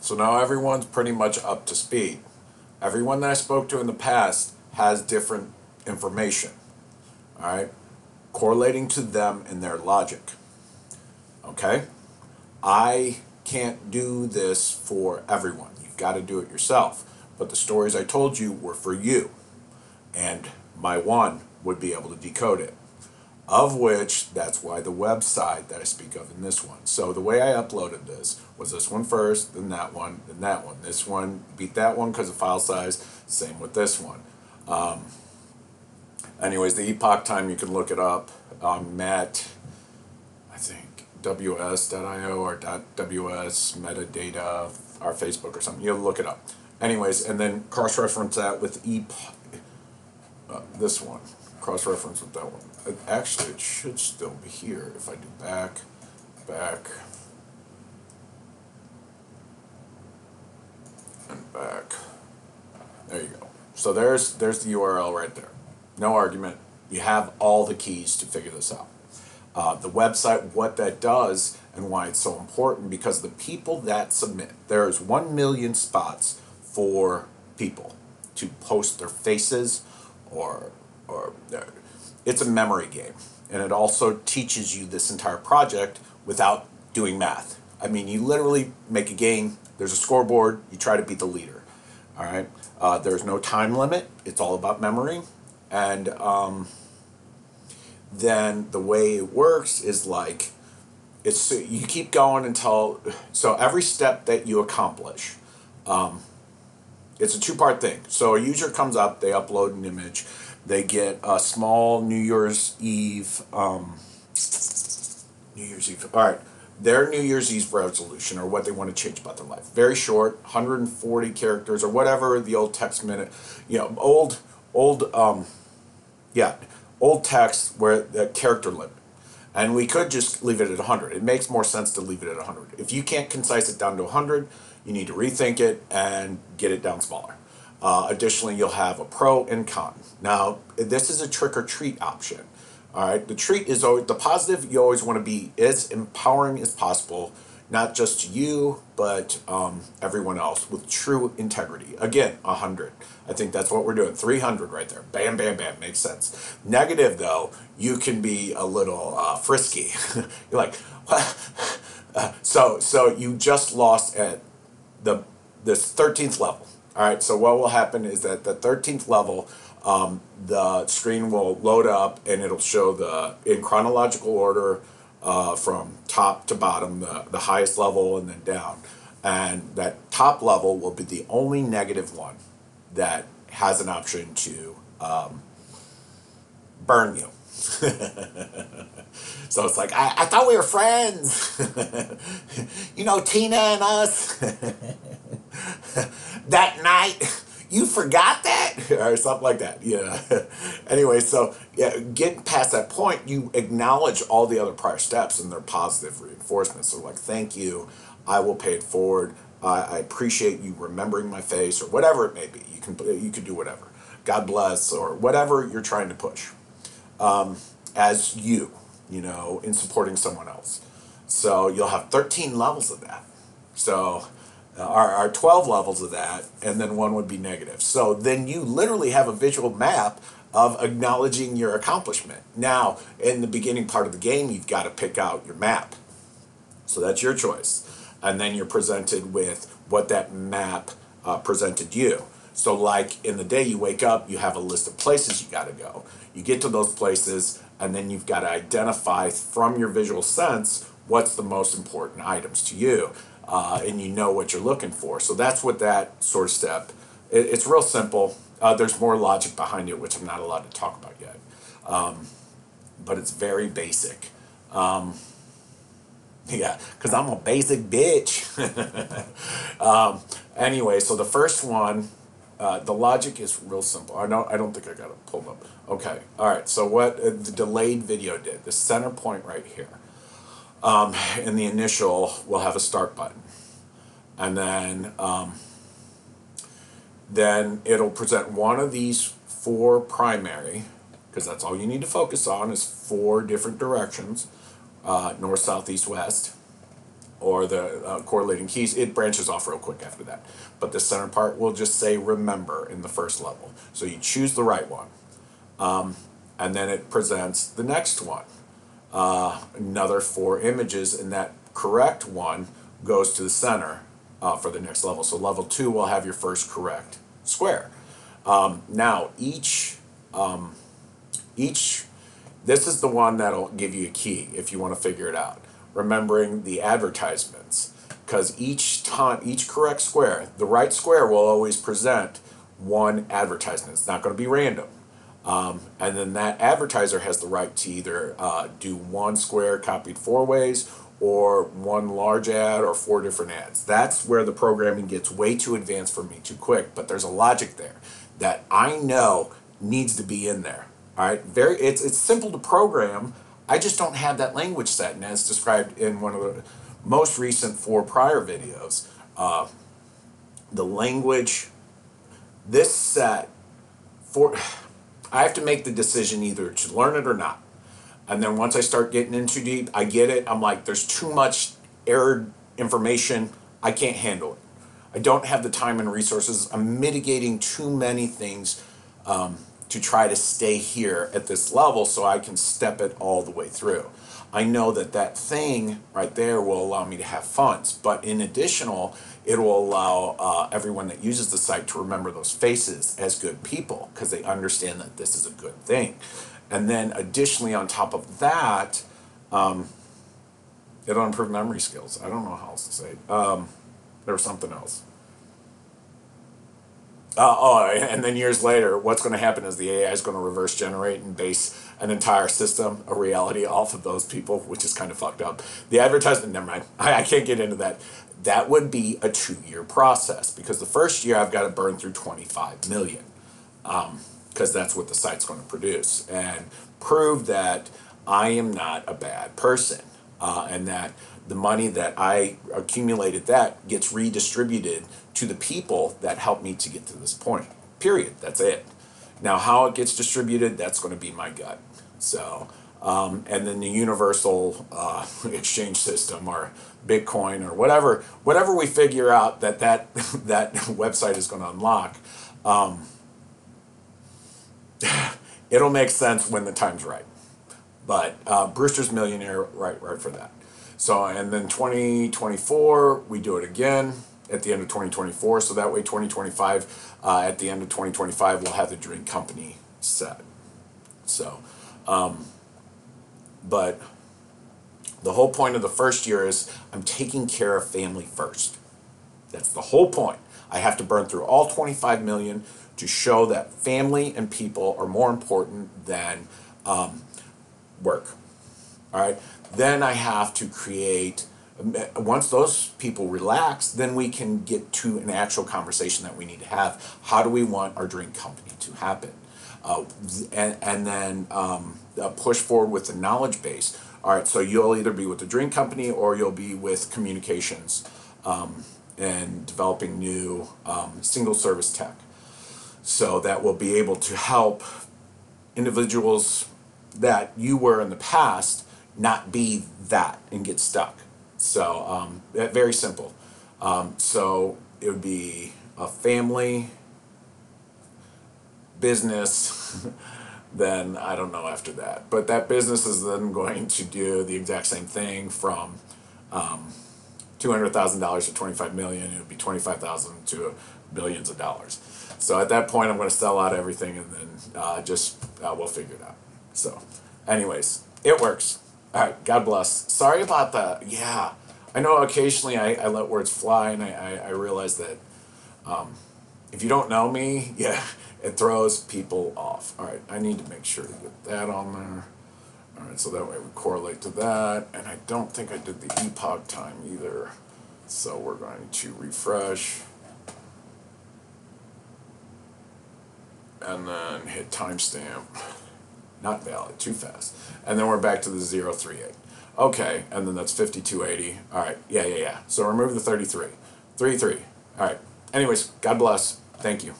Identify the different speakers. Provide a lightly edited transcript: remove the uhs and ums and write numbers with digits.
Speaker 1: So now everyone's pretty much up to speed. Everyone that I spoke to in the past has different information, all right, correlating to them and their logic. Okay? I can't do this for everyone. You've got to do it yourself. But the stories I told you were for you, and my one would be able to decode it. Of which, that's why the website that I speak of in this one. So the way I uploaded this was this one first, then that one, then that one. This one beat that one because of file size. Same with this one. Anyways, the epoch time, you can look it up. Met, I think, ws.io or .ws metadata, our Facebook or something. You'll look it up. Anyways, and then cross-reference that with this one. Cross-reference with that one. Actually, it should still be here if I do back, and back. There you go. So there's the URL right there. No argument. You have all the keys to figure this out. The website, what that does and why it's so important, because the people that submit, there's 1 million spots for people to post their faces or it's a memory game. And it also teaches you this entire project without doing math. I mean, you literally make a game, there's a scoreboard, you try to beat the leader. All right? There's no time limit. It's all about memory. And then the way it works is like, you keep going until, so every step that you accomplish, it's a two-part thing. So a user comes up, they upload an image, they get a small New Year's Eve, all right, their New Year's Eve resolution or what they want to change about their life. Very short, 140 characters or whatever the old text minute, old text where the character limit. And we could just leave it at 100. It makes more sense to leave it at 100. If you can't concise it down to 100, you need to rethink it and get it down smaller. Additionally, you'll have a pro and con. Now, this is a trick or treat option. All right, the treat is always the positive. You always want to be as empowering as possible, not just to you, but everyone else with true integrity. Again, 100. I think that's what we're doing. 300 right there. Bam, bam, bam. Makes sense. Negative, though, you can be a little frisky. You're like, so you just lost at this 13th level. All right, so what will happen is that the 13th level, the screen will load up and it'll show in chronological order from top to bottom, the highest level and then down. And that top level will be the only negative one that has an option to burn you. So it's like, I thought we were friends. Tina and us. That night, you forgot that? Or something like that. Yeah. Anyway, so yeah, getting past that point, you acknowledge all the other prior steps and their positive reinforcements. So like, thank you, I will pay it forward. I appreciate you remembering my face or whatever it may be. You can do whatever. God bless or whatever you're trying to push. As in supporting someone else. So you'll have 13 levels of that. So our 12 levels of that, and then one would be negative. So then you literally have a visual map of acknowledging your accomplishment. Now, in the beginning part of the game, you've got to pick out your map. So that's your choice. And then you're presented with what that map presented you. So like in the day you wake up, you have a list of places you got to go. You get to those places, and then you've got to identify from your visual sense what's the most important items to you. And you know what you're looking for. So that's what that sort of step, it's real simple. There's more logic behind it, which I'm not allowed to talk about yet. But it's very basic. Yeah, because I'm a basic bitch. Anyway, so the first one, the logic is real simple. I don't think I got it pulled up. Okay, all right, so what the delayed video did, the center point right here, in the initial, we'll have a start button. And then it'll present one of these 4 primary, because that's all you need to focus on is 4 different directions, north, south, east, west. or the correlating keys, it branches off real quick after that. But the center part will just say remember in the first level. So you choose the right one. And then it presents the next one. Another 4 images, and that correct one goes to the center for the next level. So level 2 will have your first correct square. Now this is the one that'll give you a key if you want to figure it out. Remembering the advertisements, because each correct square, the right square will always present one advertisement. It's not going to be random. And then that advertiser has the right to either do one square copied 4 ways, or one large ad, or 4 different ads. That's where the programming gets way too advanced for me too quick, but there's a logic there that I know needs to be in there. All right, it's simple to program. I just don't have that language set, and as described in one of the most recent 4 prior videos, the language, this set, I have to make the decision either to learn it or not. And then once I start getting in too deep, I get it. I'm like, there's too much error information. I can't handle it. I don't have the time and resources. I'm mitigating too many things to try to stay here at this level so I can step it all the way through. I know that thing right there will allow me to have funds, but in additional, it will allow everyone that uses the site to remember those faces as good people because they understand that this is a good thing. And then additionally on top of that, it'll improve memory skills. I don't know how else to say it. There was something else. And then years later, what's going to happen is the AI is going to reverse generate and base an entire system, a reality off of those people, which is kind of fucked up. The advertisement, never mind. I can't get into that. That would be a 2-year process because the first year I've got to burn through 25 million because that's what the site's going to produce and prove that I am not a bad person and that the money that I accumulated that gets redistributed to the people that helped me to get to this point. Period. That's it. Now, how it gets distributed, that's going to be my gut. So, and then the universal exchange system or Bitcoin or whatever we figure out that website is going to unlock, it'll make sense when the time's right. But Brewster's Millionaire, right for that. So, and then 2024, we do it again at the end of 2024. So that way 2025, at the end of 2025, we'll have the drink company set. So, but the whole point of the first year is I'm taking care of family first. That's the whole point. I have to burn through all 25 million to show that family and people are more important than work. All right. Then I have to create, once those people relax, then we can get to an actual conversation that we need to have. How do we want our drink company to happen? And then push forward with the knowledge base. All right, so you'll either be with the drink company or you'll be with communications and developing new single service tech. So that will be able to help individuals that you were in the past not be that and get stuck. So very simple. So it would be a family, business, then I don't know after that. But that business is then going to do the exact same thing from $200,000 to 25 million. It would be 25,000 to billions of dollars. So at that point, I'm going to sell out everything and then we'll figure it out. So anyways, it works. All right, God bless. Sorry about that. Yeah, I know occasionally I let words fly, and I realize that if you don't know me, yeah, it throws people off. All right, I need to make sure to get that on there. All right, so that way we correlate to that, and I don't think I did the epoch time either. So we're going to refresh, and then hit timestamp. Not valid, too fast. And then we're back to the 038. Okay, and then that's 5280. All right, yeah. So remove the 33. 33. All right. Anyways, God bless. Thank you.